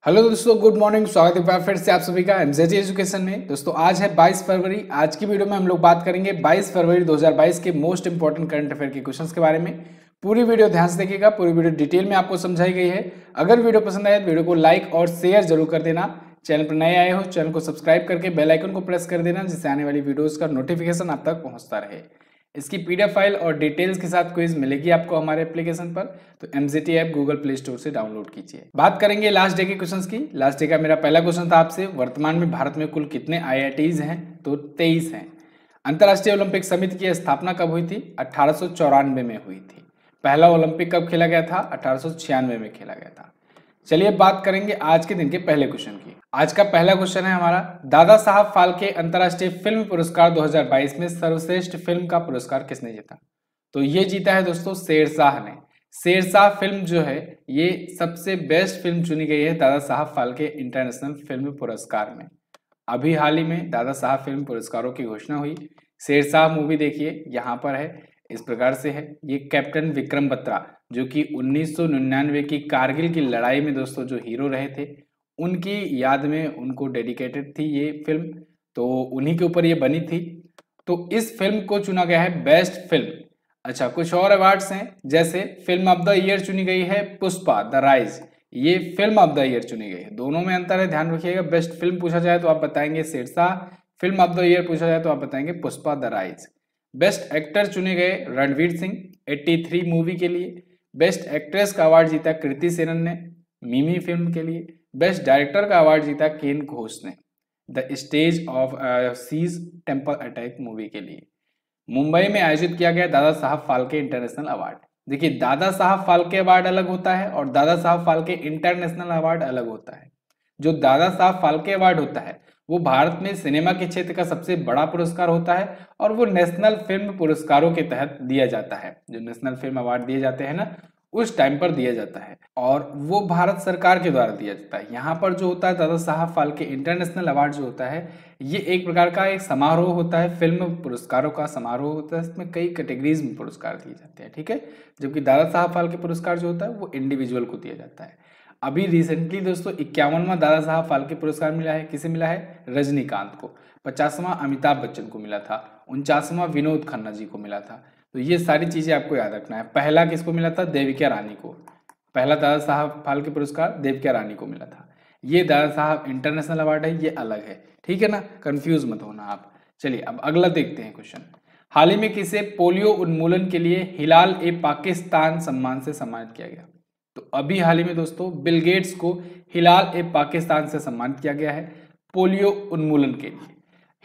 Hello दोस्तों, good morning. स्वागत है एक बार फिर से आप सभी का एमजेडी एजुकेशन में। दोस्तों आज है 22 फरवरी। आज की वीडियो में हम लोग बात करेंगे 22 फरवरी 2022 के मोस्ट इंपॉर्टेंट करंट अफेयर के क्वेश्चंस के बारे में। पूरी वीडियो ध्यान से देखिएगा, पूरी वीडियो डिटेल में आपको समझाई गई है। अगर वीडियो पसंद आए तो वीडियो को लाइक और शेयर जरूर कर देना। चैनल पर नए आए हो चैनल को सब्सक्राइब करके बेल आइकन को प्रेस कर देना, जिससे आने वाली वीडियोज का नोटिफिकेशन आप तक पहुंचता रहे। इसकी पीडीएफ फाइल और डिटेल्स के साथ क्विज मिलेगी आपको हमारे एप्लीकेशन पर, तो MJT app Google play store से डाउनलोड कीजिए। बात करेंगे लास्ट डे के क्वेश्चंस की। लास्ट डे का मेरा पहला क्वेश्चन था आपसे, वर्तमान में भारत में कुल कितने आईआईटीज हैं? तो 23 हैं। अंतर्राष्ट्रीय ओलंपिक समिति की स्थापना कब हुई थी? 1894 में हुई थी। पहला ओलंपिक कब खेला गया था? 1896 में खेला गया था। चलिए बात करेंगे आज के दिन के पहले क्वेश्चन की। आज का पहला क्वेश्चन है हमारा, दादा साहब फाल्के अंतर्राष्ट्रीय फिल्म पुरस्कार 2022 में सर्वश्रेष्ठ फिल्म का पुरस्कार किसने जीता? तो ये जीता है दोस्तों शेरशाह ने। शेरशाह फिल्म जो है ये सबसे बेस्ट फिल्म चुनी गई है दादा साहब फाल्के इंटरनेशनल फिल्म पुरस्कार में। अभी हाल ही में दादा साहब फिल्म पुरस्कारों की घोषणा हुई। शेरशाह मूवी देखिए यहाँ पर है, इस प्रकार से है। ये कैप्टन विक्रम बत्रा जो कि 1999 की कारगिल की लड़ाई में दोस्तों जो हीरो रहे थे, उनकी याद में उनको डेडिकेटेड थी ये फिल्म, तो उन्हीं के ऊपर ये बनी थी। तो इस फिल्म को चुना गया है बेस्ट फिल्म। अच्छा, कुछ और अवार्ड्स हैं, जैसे फिल्म ऑफ द ईयर चुनी गई है पुष्पा द राइज, ये फिल्म ऑफ द ईयर चुनी गई है। दोनों में अंतर है, ध्यान रखिएगा। बेस्ट फिल्म पूछा जाए तो आप बताएंगे Shershaah, film of the year पूछा जाए तो आप बताएंगे Pushpa the rise. Best actor चुने गए रणवीर सिंह 83 मूवी के लिए। बेस्ट एक्ट्रेस का अवार्ड जीता कृति सेनन ने मिमी फिल्म के लिए। बेस्ट डायरेक्टर का अवार्ड जीता केन घोष ने the stage of siege temple attack movie के लिए। मुंबई में आयोजित किया गया दादा साहब फाल्के इंटरनेशनल अवार्ड। देखिए, दादा साहब फाल्के अवार्ड अलग होता है और दादा साहब फाल्के इंटरनेशनल अवार्ड अलग होता है। जो दादा साहब फाल्के अवार्ड होता है वो भारत में सिनेमा के क्षेत्र का सबसे बड़ा पुरस्कार होता है और वो नेशनल फिल्म पुरस्कारों के तहत दिया जाता है। जो नेशनल फिल्म अवार्ड दिए जाते हैं ना, उस टाइम पर दिया जाता है और वो भारत सरकार के द्वारा दिया जाता है। यहाँ पर जो होता है दादा साहब फाल्के इंटरनेशनल अवार्ड जो होता है, ये एक प्रकार का एक समारोह होता है, फिल्म पुरस्कारों का समारोह होता है। इसमें कई कैटेगरीज में पुरस्कार दिए जाते हैं, ठीक है। जबकि दादा साहब फाल्के पुरस्कार जो होता है वो इंडिविजुअल को दिया जाता है। अभी रिसेंटली दोस्तों 51वां दादा साहब फाल्के पुरस्कार मिला है। किसे मिला है? रजनीकांत को। 50वां अमिताभ बच्चन को मिला था। 49वां विनोद खन्ना जी को मिला था। तो ये सारी चीजें आपको याद रखना है। पहला किसको मिला था? देविका रानी को। पहला दादा साहब फाल्के पुरस्कार देविका रानी को मिला था। ये दादा साहब इंटरनेशनल अवार्ड है, ये अलग है, ठीक है ना, कंफ्यूज मत होना आप। चलिए अब अगला देखते हैं क्वेश्चन। हाल ही में किसे पोलियो उन्मूलन के लिए हिलाल ए पाकिस्तान सम्मान से सम्मानित किया गया? तो अभी हाल ही में दोस्तों बिल गेट्स को हिलाल ए पाकिस्तान से सम्मानित किया गया है पोलियो उन्मूलन के लिए।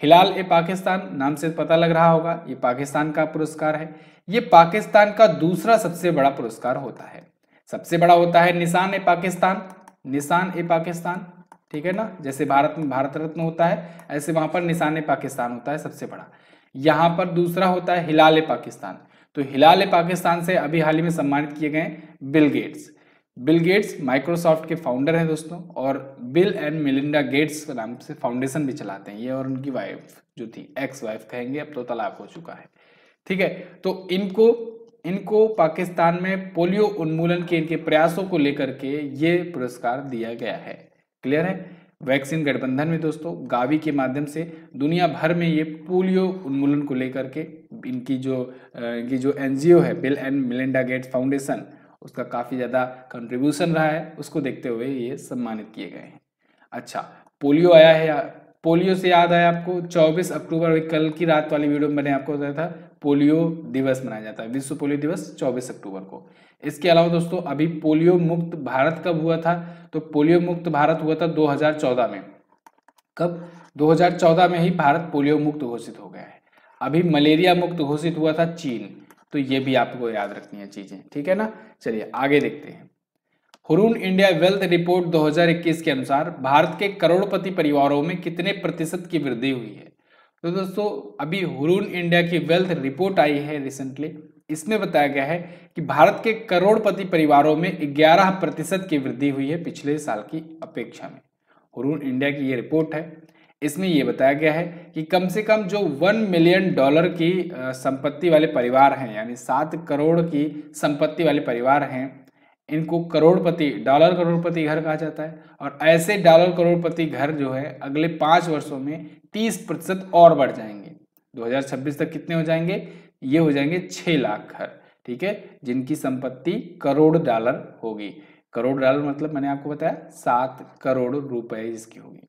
हिलाल ए पाकिस्तान नाम से पता लग रहा होगा, ये पाकिस्तान का पुरस्कार है। ये पाकिस्तान का दूसरा सबसे बड़ा पुरस्कार होता है। सबसे बड़ा होता है निशान ए पाकिस्तान, निशान ए पाकिस्तान, ठीक है ना। जैसे भारत में भारत रत्न होता है, ऐसे वहां पर निशान ए पाकिस्तान होता है सबसे बड़ा। यहाँ पर दूसरा होता है हिलाल ए पाकिस्तान। तो हिलाल ए पाकिस्तान से अभी हाल ही में सम्मानित किए गए Bill Gates. Bill Gates Microsoft के फाउंडर हैं दोस्तों, और बिल एंड मेलिंडा गेट्स के नाम से फाउंडेशन भी चलाते हैं ये, और उनकी वाइफ जो थी, एक्स वाइफ कहेंगे, अब तो तलाक हो चुका है, ठीक है। तो इनको पाकिस्तान में पोलियो उन्मूलन के इनके प्रयासों को लेकर के ये पुरस्कार दिया गया है। क्लियर है? वैक्सीन गठबंधन में दोस्तों गावी के माध्यम से दुनिया भर में ये पोलियो उन्मूलन को लेकर के इनकी जो एनजीओ है bill and Melinda Gates foundation, उसका काफ़ी ज़्यादा कंट्रीब्यूशन रहा है। उसको देखते हुए ये सम्मानित किए गए हैं। अच्छा, पोलियो आया है, पोलियो से याद आया आपको 24 अक्टूबर, कल की रात वाली वीडियो में मैंने आपको बताया था पोलियो दिवस मनाया जाता है, विश्व पोलियो दिवस 24 अक्टूबर को। इसके अलावा दोस्तों अभी पोलियो मुक्त भारत कब हुआ था? तो पोलियो मुक्त भारत हुआ था 2014 में। कब? 2014 में ही भारत पोलियो मुक्त घोषित हो गया है। अभी मलेरिया मुक्त घोषित हुआ था चीन। तो ये भी आपको याद रखनी है चीजें, ठीक है ना। चलिए आगे देखते हैं। हुरून इंडिया वेल्थ रिपोर्ट 2021 के अनुसार भारत के करोड़पति परिवारों में कितने प्रतिशत की वृद्धि हुई है? तो दोस्तों अभी हुरून इंडिया की वेल्थ रिपोर्ट आई है रिसेंटली। इसमें बताया गया है कि भारत के करोड़पति परिवारों में 11% की वृद्धि हुई है पिछले साल की अपेक्षा में। हुरून इंडिया की ये रिपोर्ट है। इसमें यह बताया गया है कि कम से कम जो $1 मिलियन की संपत्ति वाले परिवार हैं, यानी 7 करोड़ की संपत्ति वाले परिवार हैं, इनको करोड़पति, डॉलर करोड़पति घर कहा जाता है। और ऐसे डॉलर करोड़पति घर जो है अगले 5 वर्षों में 30% और बढ़ जाएंगे। 2026 तक कितने हो जाएंगे? ये हो जाएंगे 6 लाख घर, ठीक है, जिनकी संपत्ति करोड़ डॉलर होगी। करोड़ डॉलर मतलब मैंने आपको बताया 7 करोड़ रुपए जिसकी होगी।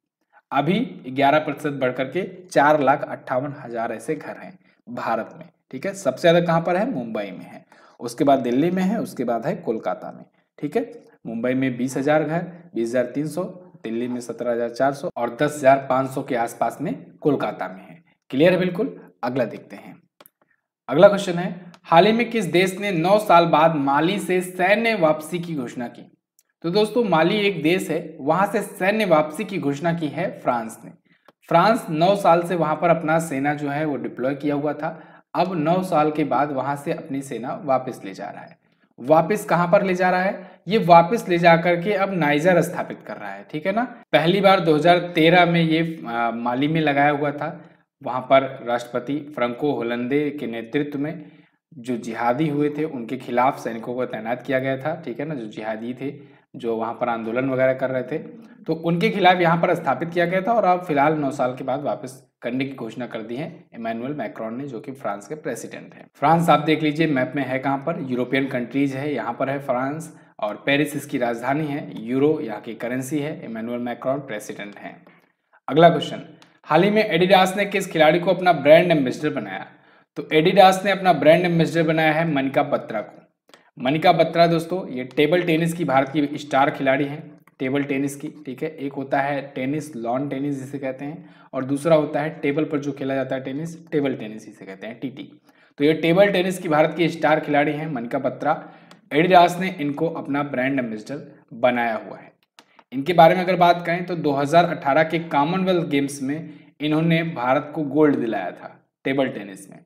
अभी 11% बढ़कर के 4,58,000 ऐसे घर हैं भारत में, ठीक है। सबसे ज्यादा कहाँ पर है? मुंबई में है, उसके बाद दिल्ली में है, उसके बाद है कोलकाता में, ठीक है। मुंबई में 20,000 घर, 20,300, दिल्ली में 17,400 और 10,500 के आसपास में कोलकाता में है। क्लियर है बिल्कुल। अगला देखते हैं। अगला क्वेश्चन है, हाल ही में किस देश ने 9 साल बाद माली से सैन्य वापसी की घोषणा की? तो दोस्तों माली एक देश है, वहां से सैन्य वापसी की घोषणा की है फ्रांस ने। फ्रांस 9 साल से वहां पर अपना सेना जो है वो डिप्लॉय किया हुआ था। अब 9 साल के बाद वहां से अपनी सेना वापस ले जा रहा है। वापस कहां पर ले जा रहा है? ये वापस ले जा करके अब नाइजर स्थापित कर रहा है, ठीक है ना। पहली बार 2013 में ये माली में लगाया हुआ था। वहां पर राष्ट्रपति फ्रांको होलंदे के नेतृत्व में जो जिहादी हुए थे उनके खिलाफ सैनिकों को तैनात किया गया था, ठीक है ना। जो जिहादी थे, जो वहां पर आंदोलन वगैरह कर रहे थे, तो उनके खिलाफ यहाँ पर स्थापित किया गया था। और अब फिलहाल 9 साल के बाद वापस करने की घोषणा कर दी है इमैनुअल मैक्रोन ने, जो कि फ्रांस के प्रेसिडेंट हैं। फ्रांस आप देख लीजिए मैप में है कहाँ पर, यूरोपियन कंट्रीज है, यहाँ पर है फ्रांस, और पेरिस इसकी राजधानी है, यूरो यहाँ की करेंसी है, इमैनुअल मैक्रोन प्रेसिडेंट हैं। अगला क्वेश्चन, हाल ही में एडिडास ने किस खिलाड़ी को अपना ब्रांड एम्बेसडर बनाया? तो एडिडास ने अपना ब्रांड एम्बेसडर बनाया है मनिका बत्रा को। मनिका बत्रा दोस्तों ये टेबल टेनिस की भारत की स्टार खिलाड़ी हैं, टेबल टेनिस की, ठीक है। एक होता है टेनिस, लॉन टेनिस जिसे कहते हैं, और दूसरा होता है टेबल पर जो खेला जाता है टेनिस, टेबल टेनिस जिसे कहते हैं, टीटी। तो ये टेबल टेनिस की भारत की स्टार खिलाड़ी हैं मनिका बत्रा। एडिडास ने इनको अपना ब्रांड एम्बेसडर बनाया हुआ है। इनके बारे में अगर बात करें तो 2018 के कॉमनवेल्थ गेम्स में इन्होंने भारत को गोल्ड दिलाया था टेबल टेनिस में।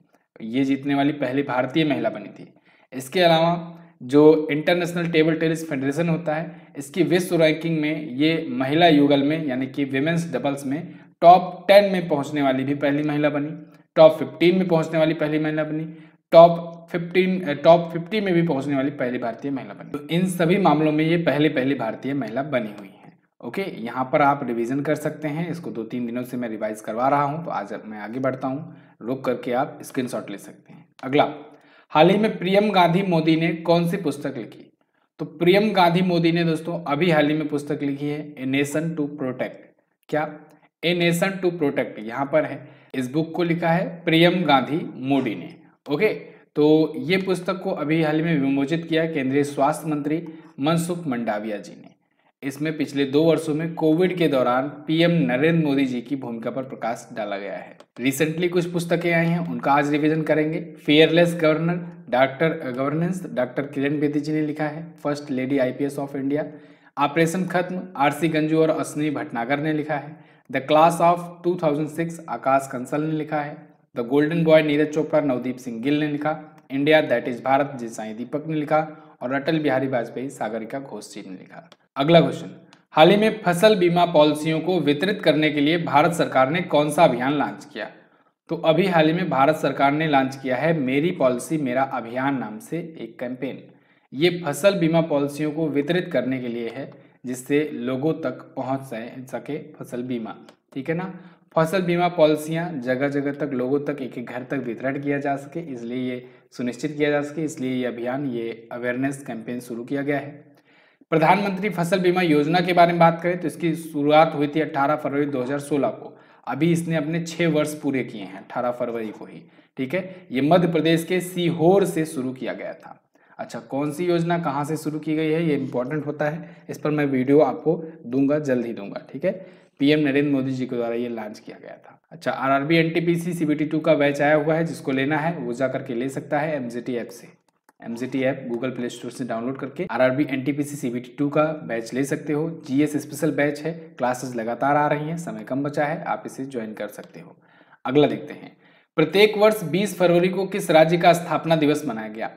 ये जीतने वाली पहली भारतीय महिला बनी थी। इसके अलावा जो इंटरनेशनल टेबल टेनिस फेडरेशन होता है, इसकी विश्व रैंकिंग में ये महिला युगल में यानी कि विमेंस डबल्स में टॉप 10 में पहुंचने वाली भी पहली महिला बनी, टॉप 15 में पहुंचने वाली पहली महिला बनी, टॉप 50 में भी पहुंचने वाली पहली भारतीय महिला बनी। तो इन सभी मामलों में ये पहली भारतीय महिला बनी हुई है। ओके, यहाँ पर आप रिवीजन कर सकते हैं, इसको 2-3 दिनों से मैं रिवाइज करवा रहा हूँ, तो आज मैं आगे बढ़ता हूँ, रुक करके आप स्क्रीनशॉट ले सकते हैं। अगला, हाल ही में प्रियम गांधी मोदी ने कौन सी पुस्तक लिखी? तो प्रियम गांधी मोदी ने दोस्तों अभी हाल ही में पुस्तक लिखी है ए नेशन टू प्रोटेक्ट। क्या? ए नेशन टू प्रोटेक्ट यहाँ पर है। इस बुक को लिखा है प्रियम गांधी मोदी ने। ओके, तो ये पुस्तक को अभी हाल ही में विमोचित किया केंद्रीय स्वास्थ्य मंत्री मनसुख मंडाविया जी ने। इसमें पिछले 2 वर्षों में कोविड के दौरान पीएम नरेंद्र मोदी जी की भूमिका पर प्रकाश डाला गया है। रिसेंटली कुछ पुस्तकें आई हैं, उनका आज रिवीजन करेंगे। Fearless governance doctor Kiran Bedi जी ने लिखा है। First lady IPS of India. Operation खत्म आरसी गंजू और अश्विनी भटनागर ने लिखा है। द क्लास ऑफ 2006 आकाश कंसल ने लिखा है। The golden boy Neeraj Chopra Navdeep Singh Gill ने लिखा। इंडिया दैट इज भारत जी साई दीपक ने लिखा। और अटल बिहारी वाजपेयी सागरिका घोष जी ने लिखा। अगला क्वेश्चन, हाल ही में फसल बीमा पॉलिसियों को वितरित करने के लिए भारत सरकार ने कौन सा अभियान लॉन्च किया? तो अभी हाल ही में भारत सरकार ने लॉन्च किया है मेरी पॉलिसी मेरा अभियान नाम से एक कैंपेन। ये फसल बीमा पॉलिसियों को वितरित करने के लिए है, जिससे लोगों तक पहुंच सके फसल बीमा, ठीक है ना। फसल बीमा पॉलिसियां जगह जगह तक, लोगों तक, एक एक घर तक वितरण किया जा सके, इसलिए ये सुनिश्चित किया जा सके, इसलिए ये अभियान, ये अवेयरनेस कैंपेन शुरू किया गया है। प्रधानमंत्री फसल बीमा योजना के बारे में बात करें तो इसकी शुरुआत हुई थी 18 फरवरी 2016 को। अभी इसने अपने 6 वर्ष पूरे किए हैं 18 फरवरी को ही, ठीक है। ये मध्य प्रदेश के सीहोर से शुरू किया गया था। अच्छा, कौन सी योजना कहाँ से शुरू की गई है ये इंपॉर्टेंट होता है, इस पर मैं वीडियो आपको दूंगा, जल्द ही दूंगा, ठीक है। पीएम नरेंद्र मोदी जी के द्वारा ये लॉन्च किया गया था। अच्छा, आरआरबी एनटीपीसी सीबीटी 2 का बैच आया हुआ है, जिसको लेना है वो जा करके ले सकता है एमजीटी ऐप से। MGT app Google play store से डाउनलोड करके आरआरबी एनटीपीसी सीबीटी 2 का बैच ले सकते हो। जीएस स्पेशल बैच है, क्लासेस लगातार आ रही हैं, समय कम बचा है, आप इसे ज्वाइन कर सकते हो। अगला देखते हैं, प्रत्येक वर्ष 20 फरवरी को किस राज्य का स्थापना दिवस मनाया गया?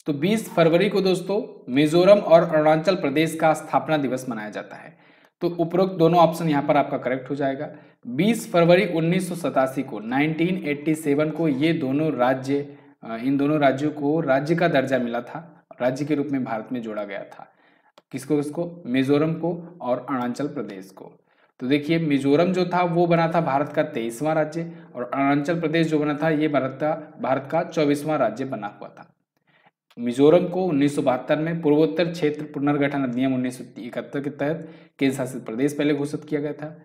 तो 20 फरवरी को दोस्तों मिजोरम और अरुणाचल प्रदेश का स्थापना दिवस मनाया जाता है। तो उपरोक्त दोनों ऑप्शन यहाँ पर आपका करेक्ट हो जाएगा। 20 फरवरी 1987 को 1987 को ये दोनों राज्य, इन दोनों राज्यों को राज्य का दर्जा मिला था, राज्य के रूप में भारत में जोड़ा गया था। किसको किसको? मिजोरम को और अरुणाचल प्रदेश को। तो देखिए मिजोरम जो था वो बना था भारत का 23वां राज्य, और अरुणाचल प्रदेश जो बना था ये भारत का 24वां राज्य बना हुआ था। मिजोरम को 1972 में पूर्वोत्तर क्षेत्र पुनर्गठन अधिनियम 1971 के तहत केंद्र शासित प्रदेश पहले घोषित किया गया था।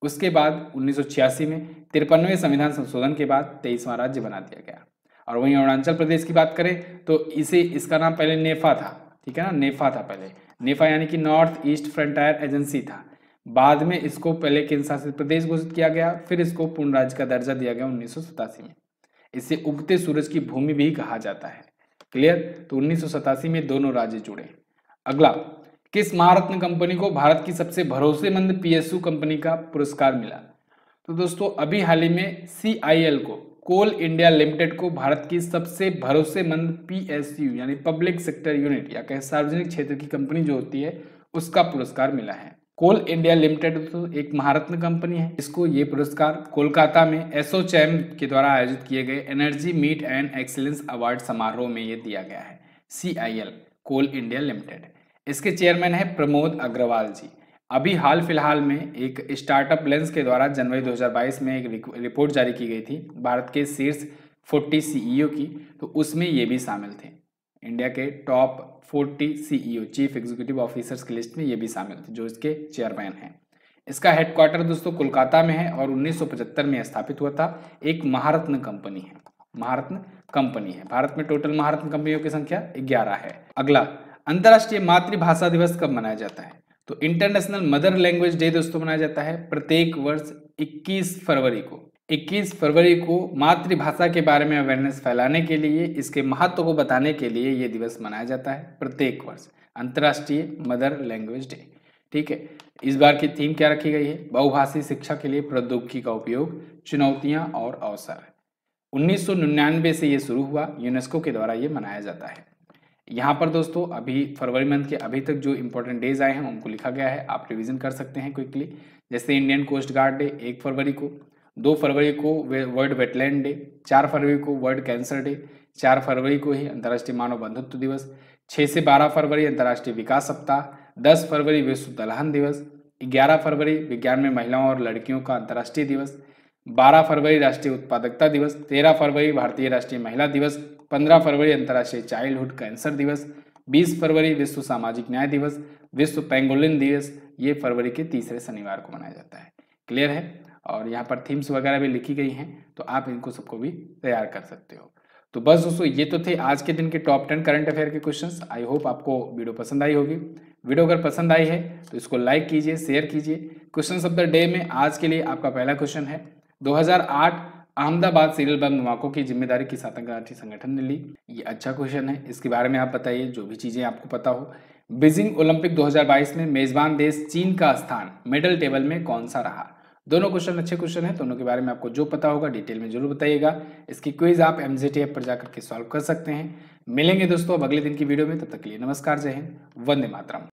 उसके बाद 1986 में 53वें संविधान संशोधन के बाद 23वां राज्य बना दिया गया। और वहीं अरुणाचल प्रदेश की बात करें तो इसका नाम पहले नेफा था, ठीक है ना, नेफा था पहले, नेफा यानी कि नॉर्थ ईस्ट फ्रंटियर एजेंसी था। बाद में इसको पहले केंद्र शासित प्रदेश घोषित किया गया, फिर इसको पूर्ण राज्य का दर्जा दिया गया 1987 में। इसे उगते सूरज की भूमि भी कहा जाता है। क्लियर? तो 1987 में दोनों राज्य जुड़े। अगला, किस महारत्न कंपनी को भारत की सबसे भरोसेमंद पीएसयू कंपनी का पुरस्कार मिला? तो दोस्तों अभी हाल ही में CIL को, कोल इंडिया लिमिटेड को भारत की सबसे भरोसेमंद पीएसयू यानी पब्लिक सेक्टर यूनिट या कहे सार्वजनिक क्षेत्र की कंपनी जो होती है उसका पुरस्कार मिला है। कोल इंडिया लिमिटेड तो एक महारत्न कंपनी है, इसको ये पुरस्कार कोलकाता में एसोचैम के द्वारा आयोजित किए गए energy meet and excellence award समारोह में ये दिया गया है। CIL कोल इंडिया लिमिटेड, इसके चेयरमैन है प्रमोद अग्रवाल जी। अभी हाल फिलहाल में एक स्टार्टअप लेंस के द्वारा जनवरी 2022 में एक रिपोर्ट जारी की गई थी भारत के शीर्ष 40 CEO की, तो उसमें ये भी शामिल थे। इंडिया के top 40 CEO chief executive officers की लिस्ट में ये भी शामिल थे जो इसके चेयरमैन हैं। इसका हेडक्वार्टर दोस्तों कोलकाता में है और 1975 में स्थापित हुआ था। एक महारत्न कंपनी है, महारत्न कंपनी है। भारत में टोटल महारत्न कंपनियों की संख्या 11 है। अगला, अंतर्राष्ट्रीय मातृभाषा दिवस कब मनाया जाता है? तो इंटरनेशनल मदर लैंग्वेज डे दोस्तों मनाया जाता है प्रत्येक वर्ष 21 फरवरी को। 21 फरवरी को मातृभाषा के बारे में अवेयरनेस फैलाने के लिए, इसके महत्व को बताने के लिए ये दिवस मनाया जाता है प्रत्येक वर्ष, अंतर्राष्ट्रीय मदर लैंग्वेज डे। ठीक है, इस बार की थीम क्या रखी गई है? बहुभाषी शिक्षा के लिए प्रौद्योगिकी का उपयोग, चुनौतियां और अवसर। 1999 से ये शुरू हुआ, यूनेस्को के द्वारा ये मनाया जाता है। यहाँ पर दोस्तों अभी फरवरी मंथ के अभी तक जो इंपॉर्टेंट डेज आए हैं उनको लिखा गया है, आप रिवीजन कर सकते हैं क्विकली। जैसे इंडियन कोस्ट गार्ड डे 1 फरवरी को, 2 फरवरी को वर्ल्ड वेटलैंड डे, 4 फरवरी को वर्ल्ड कैंसर डे, 4 फरवरी को ही अंतर्राष्ट्रीय मानव बंधुत्व दिवस, 6 से 12 फरवरी अंतर्राष्ट्रीय विकास सप्ताह, 10 फरवरी विश्व दलहन दिवस, 11 फरवरी विज्ञान में महिलाओं और लड़कियों का अंतर्राष्ट्रीय दिवस, 12 फरवरी राष्ट्रीय उत्पादकता दिवस, 13 फरवरी भारतीय राष्ट्रीय महिला दिवस, 15 फरवरी अंतर्राष्ट्रीय चाइल्डहुड कैंसर दिवस, 20 फरवरी विश्व सामाजिक न्याय दिवस, विश्व पेंगोलिन दिवस, ये फरवरी के तीसरे शनिवार को मनाया जाता है। क्लियर है? और यहाँ पर थीम्स वगैरह भी लिखी गई हैं, तो आप इनको सबको भी तैयार कर सकते हो। तो बस दोस्तों ये तो थे आज के दिन के टॉप 10 करंट अफेयर के क्वेश्चंस। आई होप आपको वीडियो पसंद आई होगी। वीडियो अगर पसंद आई है तो इसको लाइक कीजिए, शेयर कीजिए। क्वेश्चन ऑफ द डे में आज के लिए आपका पहला क्वेश्चन है, 2008 अहमदाबाद सीरियल बम धमाकों की जिम्मेदारी किस आतंकवादी संगठन ने ली? ये अच्छा क्वेश्चन है, इसके बारे में आप बताइए जो भी चीजें आपको पता हो। बीजिंग ओलंपिक 2022 में मेजबान देश चीन का स्थान मेडल टेबल में कौन सा रहा? दोनों क्वेश्चन अच्छे क्वेश्चन हैं, दोनों के बारे में आपको जो पता होगा डिटेल में जरूर बताइएगा। इसकी क्विज आप MZT ऐप पर जाकर के सॉल्व कर सकते हैं। मिलेंगे दोस्तों अब अगले दिन की वीडियो में, तब तक के लिए नमस्कार, जय हिंद, वंदे मातरम।